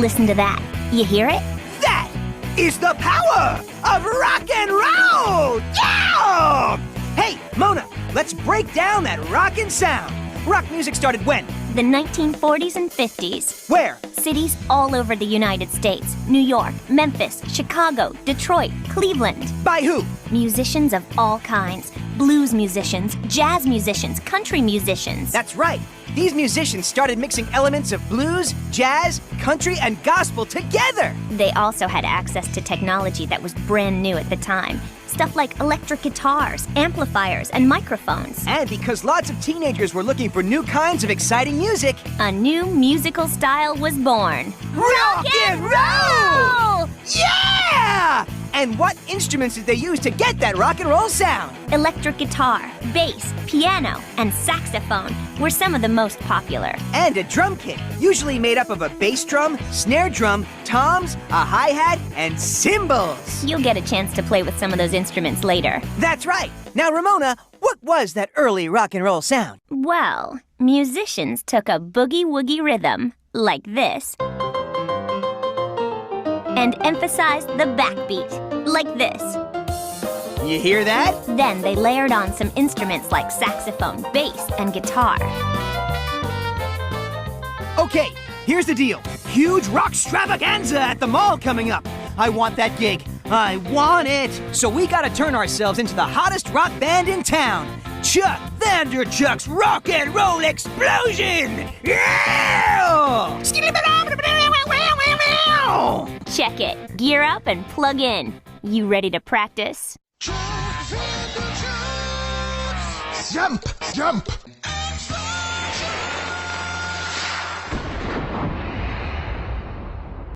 Listen to that. You hear it? That is the power of rock and roll! Yeah! Hey, Mona, let's break down that rockin' sound. Rock music started when? The 1940s and 50s. Where? Cities all over the United States. New York, Memphis, Chicago, Detroit, Cleveland. By who? Musicians of all kinds. Blues musicians, jazz musicians, country musicians. That's right. These musicians started mixing elements of blues, jazz, country, and gospel together. They also had access to technology that was brand new at the time. Stuff like electric guitars, amplifiers, and microphones. And because lots of teenagers were looking for new kinds of exciting music, a new musical style was born. Rock and roll! Yeah! And what instruments did they use to get that rock and roll sound? Electric guitar, bass, piano, and saxophone were some of the most popular. And a drum kit, usually made up of a bass drum, snare drum, toms, a hi-hat, and cymbals. You'll get a chance to play with some of those instruments later. That's right. Now, Ramona, what was that early rock and roll sound? Well, musicians took a boogie-woogie rhythm, like this, and emphasized the backbeat, like this. You hear that? Then they layered on some instruments like saxophone, bass, and guitar. Okay, here's the deal. Huge rock extravaganza at the mall coming up. I want that gig. I want it. So we gotta turn ourselves into the hottest rock band in town. Chuck Vanderchuck's Rock and Roll Explosion! Yeah! Check it. Gear up and plug in. You ready to practice? Jump! Jump!